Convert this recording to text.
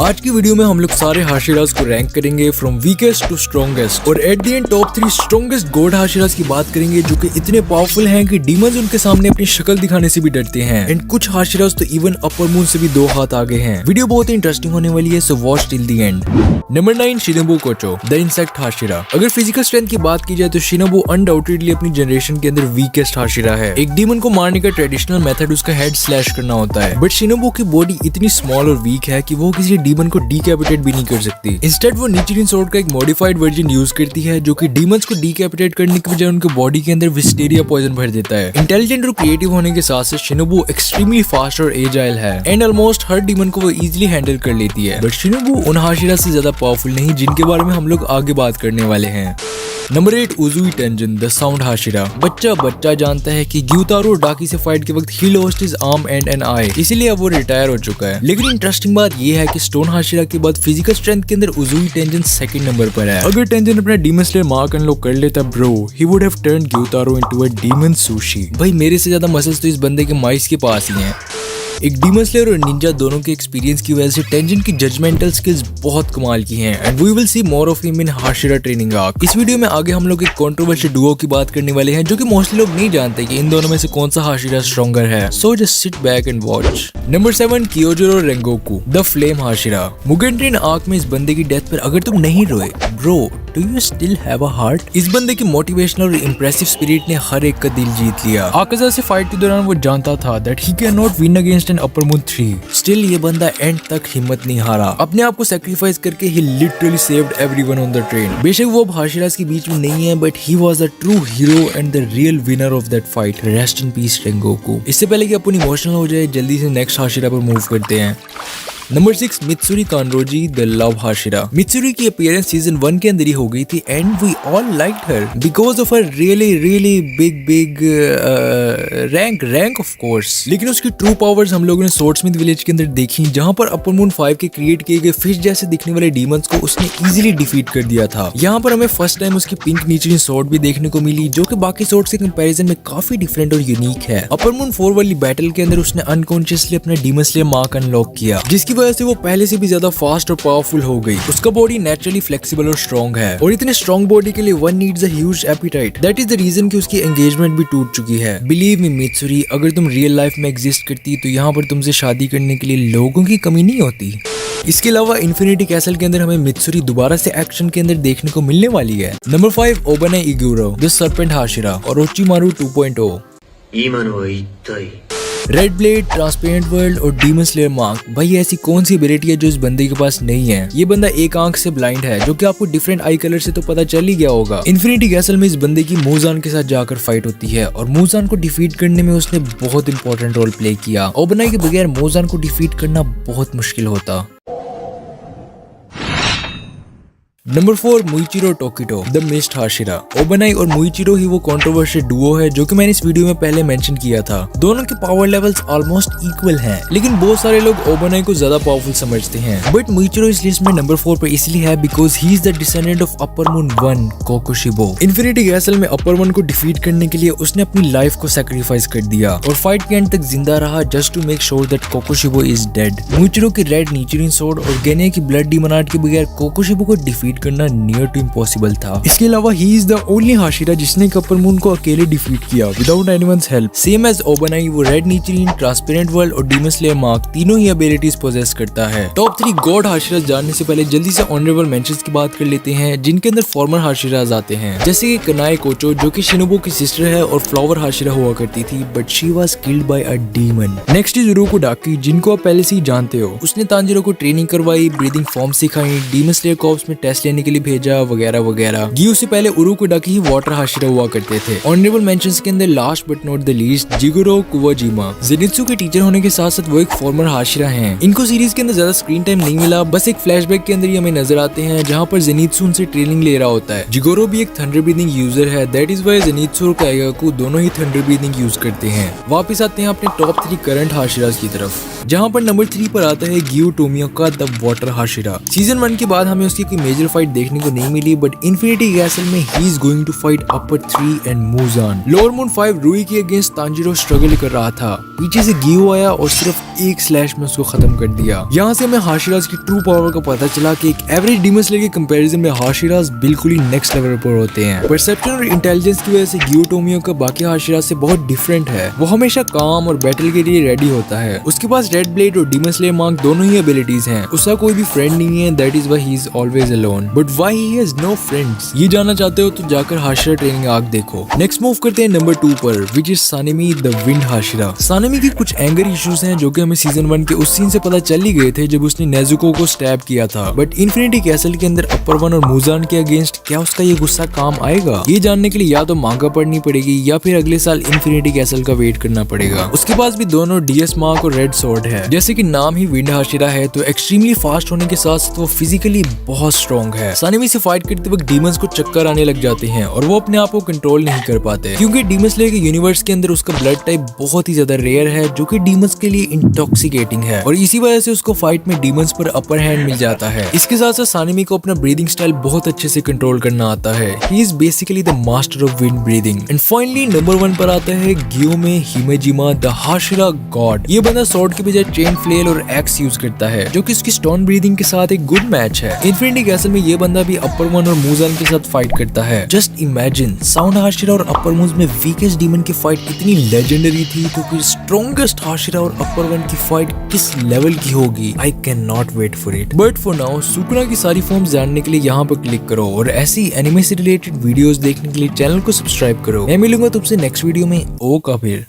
आज की वीडियो में हम लोग सारे हाशिरास को रैंक करेंगे फ्रॉम वीकेस्ट टू स्ट्रॉन्गेस्ट और at the end top 3 strongest god Hashiras की बात करेंगे जो कि इतने पावरफुल हैं कि डीमंस उनके सामने अपनी शक्ल दिखाने से भी डरते हैं एंड कुछ हाशिरास तो इवन अपर मून से भी 2 हाथ आगे हैं। वीडियो बहुत ही इंटरेस्टिंग होने वाली है, so watch till the end. Number 9 Shinobu Kocho the insect Hashira. अगर फिजिकल स्ट्रेंथ की बात की जाए तो शिनोबु अनडाउटेडली अपनी जनरेशन के अंदर वीकेस्ट हाशिरा है। एक डीमन को मारने का ट्रेडिशनल मेथड उसका हेड स्लैश करना होता है, बट शिनोबु की बॉडी इतनी स्मॉल और वीक है कि वो किसी डीमन को डीकैपिटेट भी नहीं कर सकती। इंस्टेड वो नीचिरिन स्वॉर्ड का एक मॉडिफाइड वर्जन यूज करती है जो कि डीमंस को डीकैपिटेट करने की बजाय उनके बॉडी के अंदर विस्टेरिया पॉइजन भर देता है। इंटेलिजेंट और क्रिएटिव होने के साथ साथ शिनोबु एक्सट्रीमली फास्ट और एजाइल है एंड ऑलमोस्ट हर डीमन को वो इजीली हैंडल कर लेती है। बट शिनोबु उन हाशिरा से ज्यादा पावरफुल नहीं जिनके बारे में हम लोग आगे बात करने वाले हैं। Number 8 Uzui Tengen the sound Hashira. बच्चा जानता है कि ग्यूतारो और डाकी से फाइट के वक्त ही lost his arm and an eye, इसीलिए अब वो रिटायर हो चुका है। लेकिन इंटरेस्टिंग बात ये है कि स्टोन हाशिरा के बाद फिजिकल स्ट्रेंथ के अंदर उजुई टेंजन सेकंड नंबर पर है। अगर टेंजन अपना डीमन स्लेयर मार्क अनलॉक कर लेता bro, he would have turned Gyutaro into a demon sushi. भाई मेरे से ज्यादा मसल्स तो इस बंदे के माइस के पास ही हैं। एक डीमन स्लेयर और निंजा दोनों के एक्सपीरियंस की वजह से टेंजन की जजमेंटल स्किल्स बहुत कमाल की हैं and we will see more of him in Hashira training arc. इस वीडियो में आगे हम लोग एक कंट्रोवर्शियल डुओ की बात करने वाले हैं जो कि मोस्टली लोग नहीं जानते कि इन दोनों में से कौन सा हाशिरा स्ट्रॉन्गर है, so just sit back and watch. Number 7 Kyojuro Rengoku the flame Hashira. Mugen train arc में इस बंदे की डेथ पर अगर तुम नहीं रोए bro, do you still have a heart? इस बंदे की मोटिवेशनल और इंप्रेसिव स्पिरिट ने हर एक का दिल जीत लिया। आकाजा से फाइट के दौरान वो जानता था that he can not win against an upper moon 3। Still ये बंदा एंड तक हिम्मत नहीं हारा, अपने आप को सैक्रिफाइस करके ही literally saved everyone on the train. बेशक वो अब हाशिरास के बीच में नहीं है, but he was the true hero and the real winner of that fight. Rest in peace Rengoku. इससे पहले कि अपन इमोशनल हो जाए, जल्दी से नेक्स्ट हाशिरा पर मूव करते हैं। Number 6 Mitsuri Kanroji the love Hashira. Mitsuri की अपीयरेंस सीजन 1 के अंदर ही हो गई थी and we all liked her because of her really big rank of course. लेकिन उसकी ट्रू पावर्स हम लोगों ने सोर्डस्मिथ विलेज के अंदर देखी, जहां पर अपर मून 5 के क्रिएट किए गए फिश जैसे दिखने वाले डीमंस को उसने इजीली डिफीट कर दिया था। यहाँ पर हमें फर्स्ट टाइम उसकी पिंक नीचिरिन स्वॉर्ड भी देखने को मिली जो कि बाकी स्वॉर्ड्स के कंपैरिजन में काफी डिफरेंट और यूनिक है। अपर मून 4 वाली बैटल के अंदर उसने अनकॉन्शियसली अपना डीमन स्लेयर मार्क अनलॉक किया, जिसकी वजह से वो पहले से भी ज्यादा फास्ट और पावरफुल हो गई। उसका बॉडी नेचुरली फ्लेक्सिबल और स्ट्रॉन्ग है और इतने स्ट्रॉन्ग बॉडी के लिए one needs a huge appetite. That is the reason कि उसकी एंगेजमेंट भी टूट चुकी है। बिलीव मी मित्सुरी, अगर तुम रियल लाइफ में एग्जिस्ट करती तो यहाँ पर तुमसे शादी करने के लिए लोगों की कमी नहीं होती। इसके अलावा इन्फिनिटी कैसल के अंदर हमें मित्सुरी दोबारा से एक्शन के अंदर देखने को मिलने वाली है। नंबर 5 ओबने इगुरो द सर्पेंट हाशिरा और Orochimaru 2.0। Red blade, transparent world और डीमन स्लेयर मार्क। भाई ऐसी कौन सी एबिलिटी है जो इस बंदे के पास नहीं है? ये बंदा एक आंख से ब्लाइंड है, जो कि आपको डिफरेंट आई कलर से तो पता चल ही गया होगा। इन्फिनिटी कैसल में इस बंदे की मूजान के साथ जाकर फाइट होती है और मूजान को डिफीट करने में उसने बहुत इंपॉर्टेंट रोल प्ले किया। ओबनाई के बगैर मूजान को डिफीट करना बहुत मुश्किल होता। Number 4 Muichiro Tokito the mist Hashira. Obanai और मुइचिरो ही वो कंट्रोवर्शियल डुओ है जो कि मैंने इस वीडियो में पहले मेंशन किया था। दोनों के पावर लेवल्स ऑलमोस्ट इक्वल हैं, लेकिन बहुत सारे लोग ओबनाई को ज्यादा पावरफुल समझते हैं। बट मुइचिरो इस लिस्ट में नंबर 4 पर इसलिए है because he is the descendant of upper moon 1 Kokushibo. Infinity castle में अपर मून को डिफीट करने के लिए उसने अपनी लाइफ को सैक्रिफाइस कर दिया और फाइट के एंड तक जिंदा रहा just to make sure that Kokushibo is dead. Muichiro की रेड नीचिरिन स्वॉर्ड और गेनिया की ब्लड डीमन आर्ट के बगैर कोकोशिबो को डिफीट करना नियर टू इम्पॉसिबल था। इसके अलावा he is the only Hashira जिसने अपर मून को अकेले डिफीट किया without anyone's help. Same as Obanai वो रेड नीचिरिन, ट्रांसपेरेंट वर्ल्ड और डीमन स्लेयर मार्क तीनों ही एबिलिटीज पोजेस करता है। टॉप 3 गॉड हाशिरास जानने से पहले जल्दी से ऑनरेबल मेंशंस की बात कर लेते हैं जिनके अंदर फॉर्मर हाशिरास आते हैं, जैसे कि कनाए कोचो जो कि शिनोबु की सिस्टर है और फ्लावर हाशिरा हुआ करती थी, but she was killed by a demon. Next is Urokodaki जिनको आप पहले से ही जानते हो। उसने तांजिरो को ट्रेनिंग करवाई, ब्रीदिंग फॉर्म सिखाई, डीमन स्लेयर कॉर्प्स में टेस्ट लेने के लिए भेजा वगैरह वगैरह। गियो से पहले उरुको डाकी ही वाटर हाशिरा हुआ करते थे। ऑनरेबल मेंशंस के अंदर last but not the least Jigoro Kuwajima. Zenitsu के टीचर होने के साथ साथ वो एक फॉर्मर हाशिरा हैं। इनको सीरीज के अंदर ज्यादा स्क्रीन टाइम नहीं मिला, बस एक फ्लैशबैक के अंदर ही हमें नजर आते हैं जहाँ पर जेनित्सु उनसे ट्रेनिंग ले रहा होता है। जिगोरो भी एक थंडर ब्रीदिंग यूजर है, दैट इज वाई जेनित्सु और काइगाकू दोनों ही थंडर ब्रीदिंग यूज करते हैं। वापिस आते हैं अपने टॉप 3 करंट हाशिरास की तरफ, जहाँ पर नंबर 3 पर आता है गियो टोमियोका द वाटर हाशिरा। सीजन 1 के बाद हमें उसकी कोई मेजर फाइट देखने को नहीं मिली, बट इन्फिनिटी कैसल में he is going to fight upper 3 and Muzan. Lower moon 5 Rui के अगेंस्ट तांजीरो स्ट्रगल कर रहा था, पीछे से गियो आया और सिर्फ एक स्लैश में उसको खत्म कर दिया। यहाँ से हमें हाशिराज की ट्रू पावर का पता चला कि एक एवरेज डीमन स्लेयर के कंपैरिजन में हाशिराज बिल्कुल ही नेक्स्ट लेवल पर होते हैं। परसेप्शन और इंटेलिजेंस की वजह से गियो टोमियो का बाकी हाशिराज से बहुत डिफरेंट है। वो हमेशा काम और बैटल के लिए रेडी होता है। उसके पास रेड ब्लेड और डीमन स्लेयर मार्क दोनों ही एबिलिटीज हैं। उसका कोई भी फ्रेंड नहीं है, that is why he is always alone. But why he has no friends, ये जानना चाहते हो तो जाकर हाशिरा ट्रेनिंग आर्क देखो। नेक्स्ट मूव करते हैं नंबर 2 पर, which is Sanemi the wind Hashira. Sanemi की कुछ एंगर इश्यूज हैं जो कि हमें सीजन 1 के उस सीन से पता चल ही गए थे जब उसने नेजुको को स्टैब किया था। बट इन्फिनिटी कैसल के अंदर अपर 1 और मूजान के अगेंस्ट क्या उसका ये गुस्सा काम आएगा? ये जानने के लिए या तो मांगा पढ़नी पड़ेगी या फिर अगले साल इन्फिनिटी कैसल का वेट करना पड़ेगा। उसके पास भी दोनों डीएस मार्क और रेड स्वॉर्ड है। जैसे कि नाम ही विंड हाशिरा है तो एक्सट्रीमली फास्ट होने के साथ साथ वो फिजिकली बहुत स्ट्रॉन्ग है। सानेमी से फाइट करते वक्त डीमंस को चक्कर आने लग जाते हैं और वो अपने आप को कंट्रोल नहीं कर पाते, क्योंकि डीमन स्लेयर के यूनिवर्स के अंदर उसका ब्लड टाइप बहुत ही ज्यादा रेयर है जो कि डीमंस के लिए इंटॉक्सिकेटिंग है और इसी वजह से उसको फाइट में डीमंस पर अपर हैंड मिल जाता है। इसके साथ साथ सानेमी को अपना ब्रीदिंग स्टाइल बहुत अच्छे से कंट्रोल करना आता है। He is basically the master of wind breathing. And finally number 1 पर आता है गियोमे हिमेजिमा द हाशिरा गॉड। ये बंदा स्वॉर्ड के बजाय चेन फ्लेल और एक्स यूज करता है जो कि उसकी स्टोन ब्रीदिंग के साथ एक गुड मैच है। इन्फिनिटी कैसल में ये बंदा भी अपर 1 और मूजान के साथ फाइट करता है। जस्ट इमेजिन, साउंड हाशिरा और अपर मूज में वीकेस्ट डीमन की फाइट इतनी लेजेंडरी थी तो फिर स्ट्रॉन्गेस्ट हाशिरा और अपर 1 की फाइट किस लेवल की होगी? I can not wait for it. But for now Sukuna की सारी फॉर्म्स जानने के लिए यहाँ पर क्लिक करो और ऐसी एनिमे से रिलेटेड वीडियोस देखने के लिए चैनल को सब्सक्राइब करो। मैं मिलूंगा तुमसे नेक्स्ट वीडियो में। ओ का फिर।